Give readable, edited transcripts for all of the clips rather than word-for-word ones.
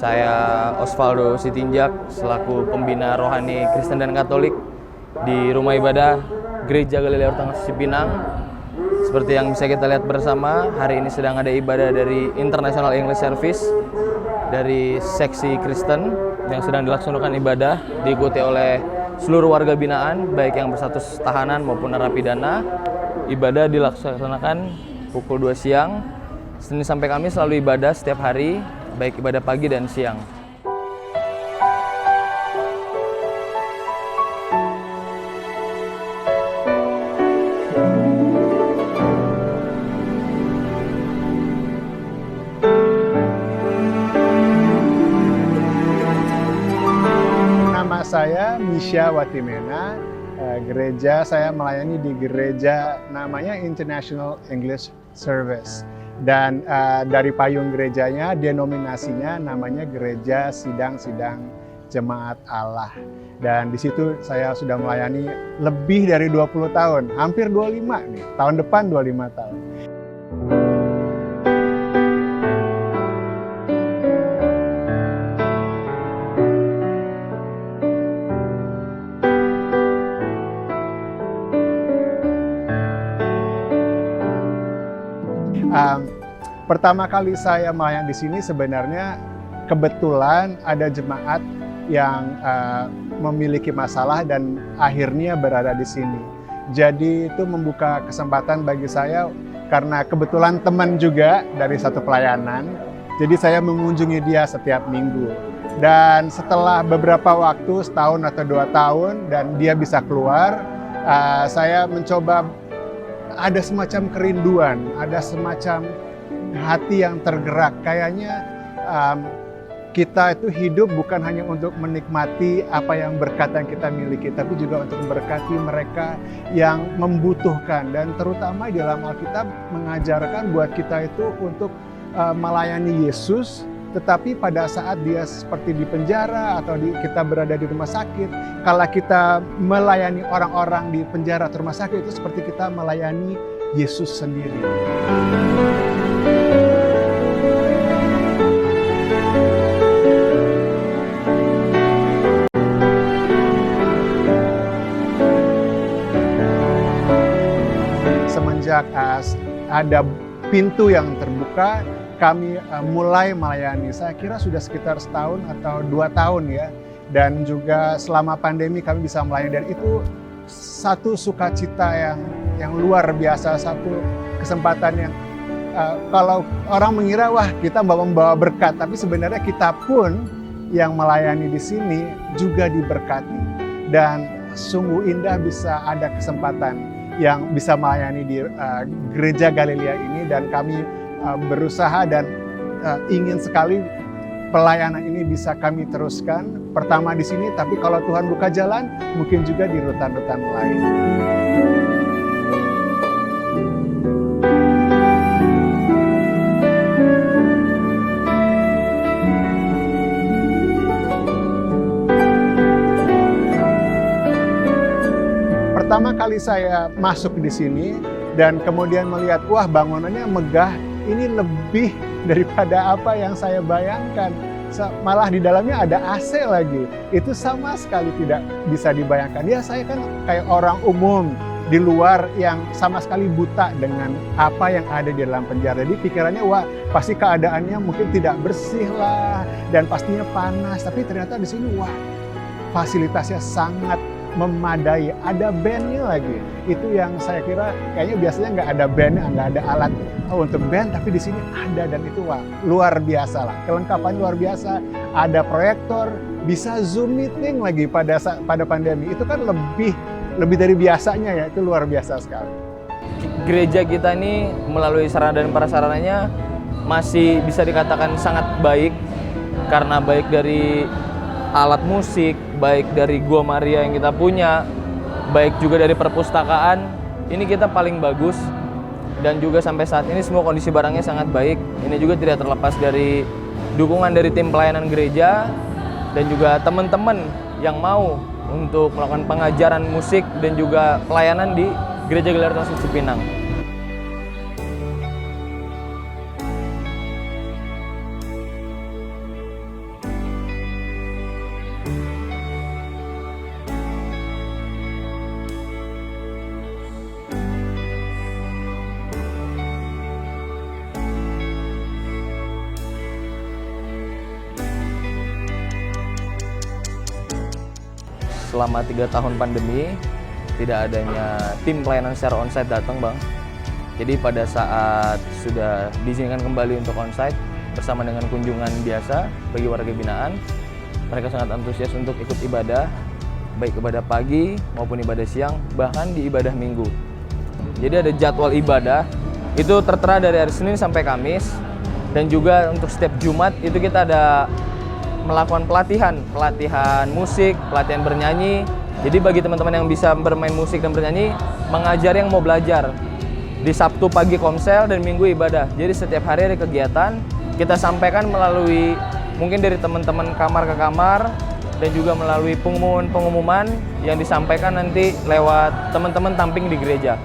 Saya Osvaldo Sitinjak selaku pembina rohani Kristen dan Katolik di Rumah Ibadah Gereja Galilea Urtangan Suci Pinang. Seperti yang bisa kita lihat bersama, hari ini sedang ada ibadah dari International English Service dari seksi Kristen yang sedang dilaksanakan ibadah, diikuti oleh seluruh warga binaan baik yang berstatus tahanan maupun narapidana. Ibadah dilaksanakan pukul 2 siang. Senin sampai Kamis selalu ibadah setiap hari, baik ibadah pagi dan siang. Nama saya Misha Watimena. Gereja saya melayani di gereja namanya International English Service. Dan dari payung gerejanya, denominasinya namanya Gereja Sidang-Sidang Jemaat Allah. Dan di situ saya sudah melayani lebih dari 20 tahun, hampir 25 nih. Tahun depan 25 tahun. Pertama kali saya melayani di sini sebenarnya kebetulan ada jemaat yang memiliki masalah dan akhirnya berada di sini. Jadi itu membuka kesempatan bagi saya karena kebetulan teman juga dari satu pelayanan. Jadi saya mengunjungi dia setiap minggu. Dan setelah beberapa waktu, setahun atau 2 tahun, dan dia bisa keluar, saya mencoba ada semacam kerinduan, ada semacam hati yang tergerak. Kayaknya kita itu hidup bukan hanya untuk menikmati apa yang berkat yang kita miliki, tapi juga untuk memberkati mereka yang membutuhkan. Dan terutama di dalam Alkitab mengajarkan buat kita itu untuk melayani Yesus, tetapi pada saat dia seperti di penjara atau kita berada di rumah sakit, kalau kita melayani orang-orang di penjara atau rumah sakit, itu seperti kita melayani Yesus sendiri. Semenjak ada pintu yang terbuka, kami mulai melayani. Saya kira sudah sekitar setahun atau 2 tahun ya. Dan juga selama pandemi kami bisa melayani, dan itu satu sukacita yang luar biasa, satu kesempatan yang kalau orang mengira wah kita membawa berkat, tapi sebenarnya kita pun yang melayani di sini juga diberkati. Dan sungguh indah bisa ada kesempatan yang bisa melayani di Gereja Galilea ini, dan kami berusaha dan ingin sekali pelayanan ini bisa kami teruskan. Pertama di sini, tapi kalau Tuhan buka jalan, mungkin juga di rutan-rutan lain. Pertama kali saya masuk di sini dan kemudian melihat, wah bangunannya megah, ini lebih daripada apa yang saya bayangkan. Malah di dalamnya ada AC lagi. Itu sama sekali tidak bisa dibayangkan. Ya saya kan kayak orang umum di luar yang sama sekali buta dengan apa yang ada di dalam penjara. Jadi pikirannya wah pasti keadaannya mungkin tidak bersih lah dan pastinya panas. Tapi ternyata di sini wah fasilitasnya sangat memadai, ada bandnya lagi. Itu yang saya kira kayaknya biasanya nggak ada bandnya, nggak ada alat untuk band, tapi di sini ada, dan itu wah luar biasa lah, kelengkapan luar biasa. Ada proyektor, bisa Zoom meeting lagi pada pandemi. Itu kan lebih dari biasanya ya, itu luar biasa sekali. Gereja kita ini melalui sarana dan prasarananya masih bisa dikatakan sangat baik, karena baik dari alat musik, baik dari Gua Maria yang kita punya, baik juga dari perpustakaan, ini kita paling bagus. Dan juga sampai saat ini semua kondisi barangnya sangat baik. Ini juga tidak terlepas dari dukungan dari tim pelayanan gereja dan juga teman-teman yang mau untuk melakukan pengajaran musik dan juga pelayanan di Gereja Galilea Urtangan Suci Pinang. selama 3 tahun pandemi tidak adanya tim pelayanan secara onsite datang, Bang. Jadi pada saat sudah diizinkan kembali untuk onsite bersama dengan kunjungan biasa bagi warga binaan, mereka sangat antusias untuk ikut ibadah, baik ibadah pagi maupun ibadah siang, bahkan di ibadah minggu. Jadi ada jadwal ibadah, itu tertera dari hari Senin sampai Kamis, dan juga untuk setiap Jumat itu kita ada melakukan pelatihan musik, pelatihan bernyanyi. Jadi bagi teman-teman yang bisa bermain musik dan bernyanyi, mengajar yang mau belajar. Di Sabtu pagi komsel dan Minggu ibadah. Jadi setiap hari ada kegiatan, kita sampaikan melalui mungkin dari teman-teman kamar ke kamar, dan juga melalui pengumuman yang disampaikan nanti lewat teman-teman tamping di gereja.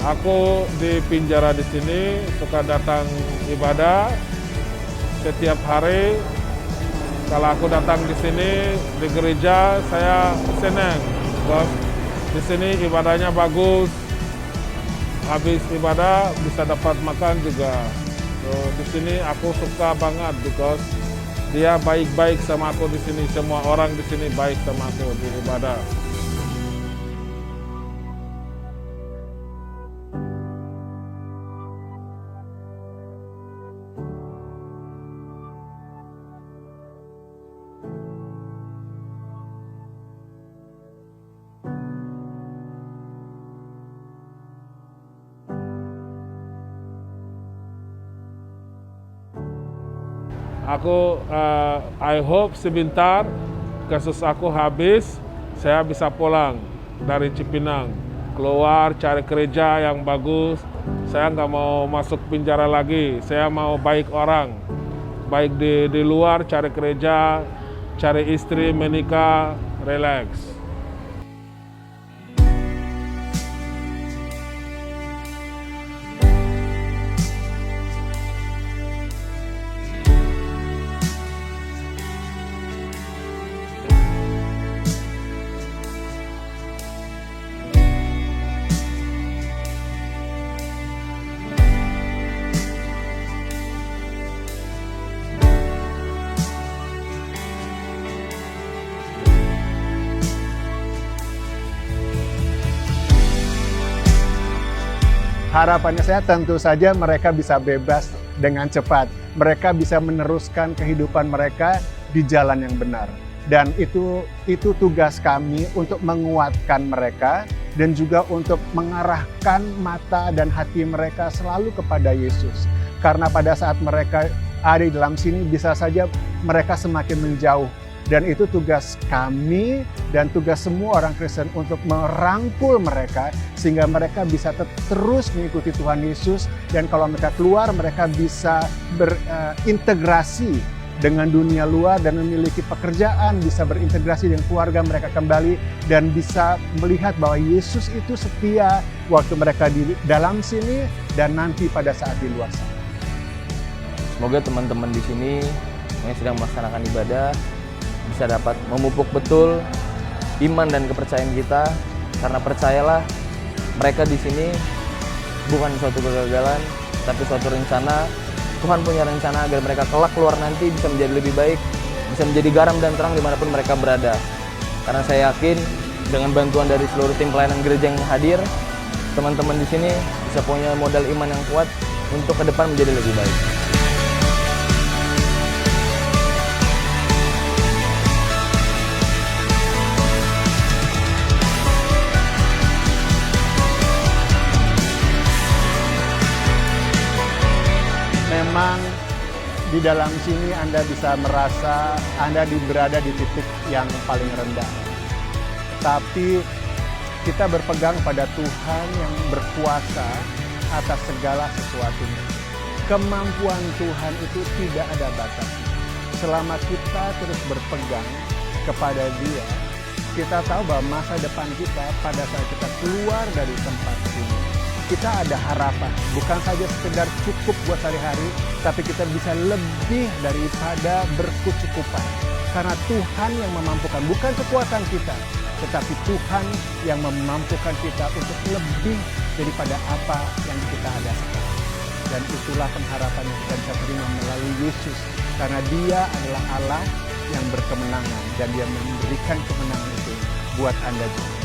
Aku di penjara di sini suka datang ibadah setiap hari. Kalau aku datang di sini di gereja, saya senang. Because di sini ibadahnya bagus. Habis ibadah bisa dapat makan juga. So, di sini aku suka banget because dia baik-baik sama aku di sini. Semua orang di sini baik sama aku di ibadah. I hope sebentar kasus aku habis, saya bisa pulang dari Cipinang, keluar cari kerja yang bagus. Saya nggak mau masuk penjara lagi, saya mau baik orang, baik di luar cari kerja, cari istri, menikah, relax. Harapannya saya tentu saja mereka bisa bebas dengan cepat. Mereka bisa meneruskan kehidupan mereka di jalan yang benar. Dan itu tugas kami untuk menguatkan mereka dan juga untuk mengarahkan mata dan hati mereka selalu kepada Yesus. Karena pada saat mereka ada di dalam sini bisa saja mereka semakin menjauh. Dan itu tugas kami dan tugas semua orang Kristen untuk merangkul mereka sehingga mereka bisa terus mengikuti Tuhan Yesus, dan kalau mereka keluar mereka bisa berintegrasi dengan dunia luar dan memiliki pekerjaan, bisa berintegrasi dengan keluarga mereka kembali dan bisa melihat bahwa Yesus itu setia waktu mereka di dalam sini dan nanti pada saat di luar sana. Semoga teman-teman di sini yang sedang melaksanakan ibadah bisa dapat memupuk betul iman dan kepercayaan kita, karena percayalah mereka di sini bukan suatu kegagalan tapi suatu rencana. Tuhan punya rencana agar mereka kelak keluar nanti bisa menjadi lebih baik, bisa menjadi garam dan terang dimanapun mereka berada. Karena saya yakin dengan bantuan dari seluruh tim pelayanan gereja yang hadir, teman-teman di sini bisa punya modal iman yang kuat untuk ke depan menjadi lebih baik. Memang di dalam sini Anda bisa merasa Anda berada di titik yang paling rendah. Tapi kita berpegang pada Tuhan yang berkuasa atas segala sesuatunya. Kemampuan Tuhan itu tidak ada batasnya. Selama kita terus berpegang kepada Dia, kita tahu bahwa masa depan kita pada saat kita keluar dari tempat ini kita ada harapan. Bukan saja sekedar cukup buat sehari-hari, tapi kita bisa lebih daripada berkecukupan. Karena Tuhan yang memampukan, bukan kekuatan kita, tetapi Tuhan yang memampukan kita untuk lebih daripada apa yang kita ada sekarang. Dan itulah pengharapan yang kita bisa terima melalui Yesus. Karena Dia adalah Allah yang berkemenangan dan Dia memberikan kemenangan itu buat Anda juga.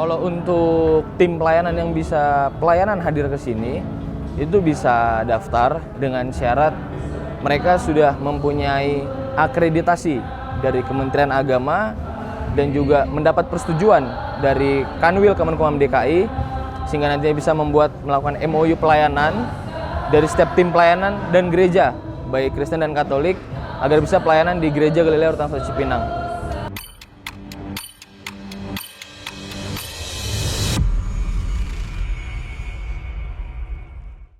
Kalau untuk tim pelayanan yang bisa pelayanan hadir ke sini, itu bisa daftar dengan syarat mereka sudah mempunyai akreditasi dari Kementerian Agama dan juga mendapat persetujuan dari Kanwil Kemenkumham DKI, sehingga nantinya bisa melakukan MOU pelayanan dari setiap tim pelayanan dan gereja, baik Kristen dan Katolik, agar bisa pelayanan di Gereja Galilea Urtansua Cipinang.